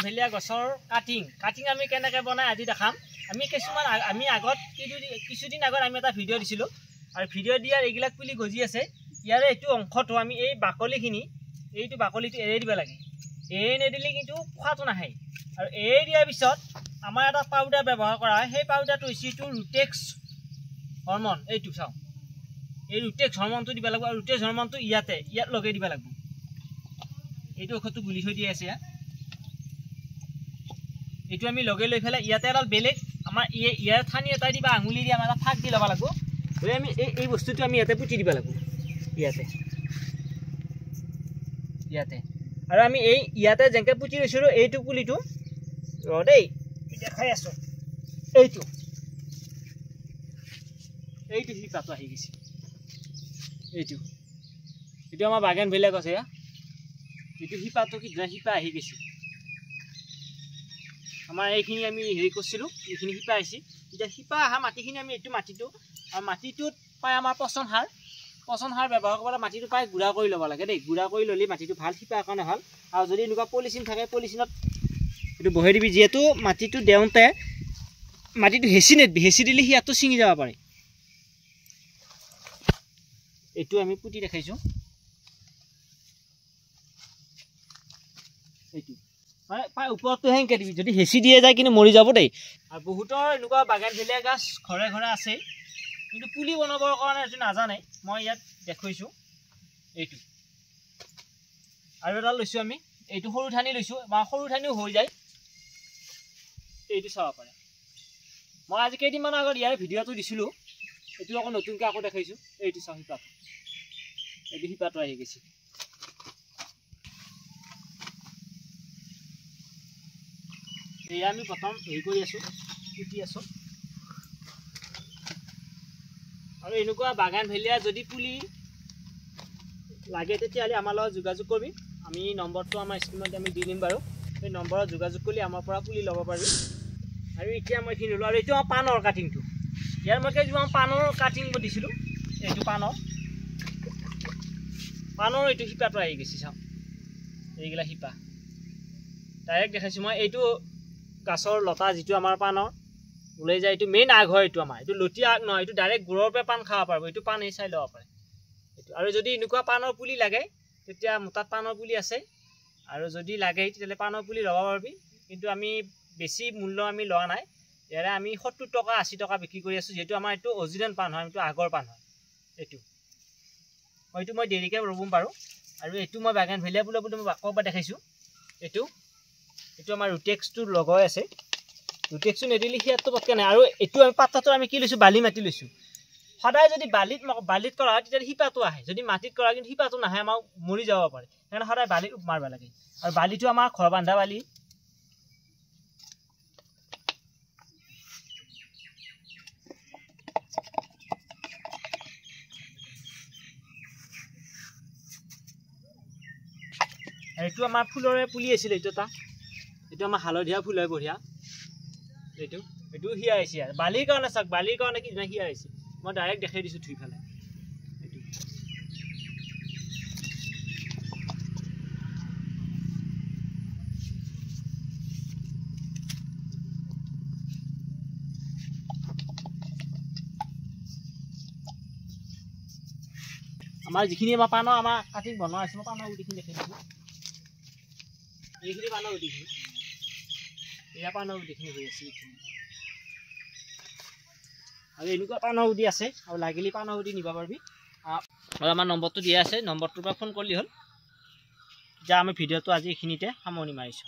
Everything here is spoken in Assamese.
ভেলিয়া গছৰ কাটিং আমি কেনেকৈ বনাই আজি দেখাম। আমি আগত কিছুদিন আগত আমি এটা ভিডিঅ' দিছিলোঁ আৰু ভিডিঅ' দিয়াৰ এইবিলাক পুলি গজি আছে। ইয়াৰে এইটো অংশটো আমি এই বাকলিখিনি এইটো বাকলিটো এৰি দিব লাগে। এৰি নিদিলে কিন্তু খোৱাটো নাহে। আৰু এৰি দিয়াৰ পিছত আমাৰ এটা পাউডাৰ ব্যৱহাৰ কৰা হয়। সেই পাউডাৰটো হৈছে এইটো ৰুটেক্স হৰমন। এইটো চাওঁ, এই ৰুটেক্স হৰমনটো দিব লাগিব আৰু ৰুটেক্স হৰমনটো ইয়াত লগাই দিব লাগিব। এইটো ঔষধটো গুলি থৈ দি আছে ইয়াত। এইটো আমি লগাই লৈ পেলাই ইয়াতে এডাল বেলেগ আমাৰ ইয়াৰ ঠানি এটা দিবা আঙুলি দি আমাৰ এটা ফাক দি ল'ব লাগিব। লৈ আমি এই বস্তুটো আমি ইয়াতে পুতি দিব লাগিব ইয়াতে। আৰু আমি ইয়াতে যেনেকৈ পুতি লৈছিলোঁ এইটো পুলিটো দেই দেখাই আছোঁ। এইটো শিপাটো আহি গৈছে। এইটো আমাৰ বাগান বেলেগ আছে। এইটো শিপাটো কি ধুনীয়া শিপা আহি গৈছে। আমাৰ এইখিনি আমি হেৰি কৰিছিলোঁ, এইখিনি শিপা আহিছে। এতিয়া শিপা অহা মাটিখিনি আমি এইটো মাটিটো আৰু মাটিটোত পাই আমাৰ পচন সাৰ ব্যৱহাৰ কৰিবলৈ মাটিটো পাই গুড়া কৰি ল'ব লাগে দেই। গুড়া কৰি ল'লে মাটিটো ভাল, শিপাৰ কাৰণে ভাল। আৰু যদি এনেকুৱা পলিচিন থাকে পলিচিনত এইটো বহাই দিবি। যিহেতু মাটিটো দেওঁতে মাটিটো হেঁচি দিলে সিয়াটো ছিঙি যাব পাৰে। এইটো আমি পুতি দেখাইছোঁ। এইটো মানে ওপৰতো সেনেকৈ দিবি, যদি হেঁচি দিয়ে যায় কিন্তু মৰি যাব দেই। আৰু বহুতৰ এনেকুৱা বাগান ভেলিয়া গাছ ঘৰে ঘৰে আছে, কিন্তু পুলি বনাবৰ কাৰণে এইটো নাজানে। মই ইয়াত দেখুৱাইছোঁ। এইটো আৰু এডাল লৈছোঁ আমি, এইটো সৰু ঠানি লৈছোঁ বা সৰু ঠানিও হৈ যায়। এইটো চাব পাৰে। মই আজি কেইদিনমানৰ আগত ইয়াৰ ভিডিঅ'টো দিছিলোঁ। এইটো আকৌ নতুনকৈ আকৌ দেখাইছোঁ। এইটো চাওঁ শিপাটো, এইটো শিপাটো আহি গৈছে। এয়া আমি প্ৰথম হেৰি কৰি আছোঁ, পুতি আছোঁ। আৰু এনেকুৱা বাগান ভেলিয়া যদি পুলি লাগে তেতিয়াহ'লে আমাৰ লগত যোগাযোগ কৰিবি। আমি নম্বৰটো আমাৰ স্ক্ৰীণত আমি দি দিম বাৰু। সেই নম্বৰত যোগাযোগ কৰি আমাৰ পৰা পুলি ল'ব পাৰিবি। আৰু এতিয়া মই এইখিনি ল'লোঁ। আৰু এইটো আমাৰ পাণৰ কাটিংটো। ইয়াৰ মই কেইজোপা পাণৰ কাটিং দিছিলোঁ। এইটো পাণৰ এইটো শিপাটো আহি গৈছে। চাওঁ এইগিলা শিপা ডাইৰেক্ট দেখাইছোঁ মই। এইটো গাছৰ লতা যিটো আমাৰ পাণৰ ওলাই যায়, এইটো মেইন আগ হয়। এইটো আমাৰ এইটো লতি আগ নহয়, এইটো ডাইৰেক্ট গুড়ৰ পৰা পাণ খাব পাৰিব। এইটো পাণ এই চাই ল'ব পাৰে। এইটো আৰু যদি এনেকুৱা পাণৰ পুলি লাগে তেতিয়া মোৰ তাত পাণৰ পুলি আছে। আৰু যদি লাগে তেতিয়াহ'লে পাণৰ পুলি ল'ব পাৰিবি। কিন্তু আমি বেছি মূল্য আমি লোৱা নাই। ইয়াৰে আমি 70 টকা 80 টকা বিক্ৰী কৰি আছোঁ। যিহেতু আমাৰ এইটো অৰিজিনেল পাণ হয়, এইটো আগৰ পাণ হয়। এইটো মই দেৰিকৈ ৰুব পাৰোঁ। আৰু এইটো মই বাগান ভেলিয়া বুলি মই আকৌ এবাৰ দেখাইছোঁ। এইটো আমাৰ ৰুটেক্সটো লগাই আছে। ৰুটেক্সটো নিদিলে সিয়াতটো পটকৈ নাই। আৰু এইটো আমি পাত্তাটো আমি কি লৈছোঁ, বালি মাটি লৈছোঁ। সদায় যদি বালিত কৰা হয় তেতিয়াহ'লে শিপাটো আহে। যদি মাটিত কৰা কিন্তু শিপাটো নাহে, আমাৰ মৰি যাব পাৰে। সেইকাৰণে সদায় বালিত মাৰিব লাগে। আৰু বালিটো আমাৰ ঘৰ বান্ধা বালি। এইটো আমাৰ ফুলৰে পুলি আছিলে। এইটো আমাৰ হালধীয়া ফুল হয়, বঢ়িয়া। এইটো সিয়া আহিছে। আৰু বালিৰ কাৰণে চাওক, বালিৰ কাৰণে কি ধুনীয়া সিয়া আহিছে। মই ডাইৰেক্ট দেখাই দিছোঁ ধুই পেলাই। আমাৰ যিখিনি পাণৰ কাটিং বনোৱা আছে, মই পাণৰ গুটিখিনি দেখাই দিছোঁ। এইখিনি পাণৰ গুটিখিনি, এয়া পাণৰ গুটিখিনি হৈ আছে। আৰু এনেকুৱা পাণৰ গুটি আছে, আৰু লাগিলে পাণৰ গুটি নিব পাৰিবি। আৰু আমাৰ নম্বৰটো দিয়া আছে, নম্বৰটোৰ পৰা ফোন কৰিলে হ'ল। এতিয়া আমি ভিডিঅ'টো আজি এইখিনিতে সামৰণি মাৰিছোঁ।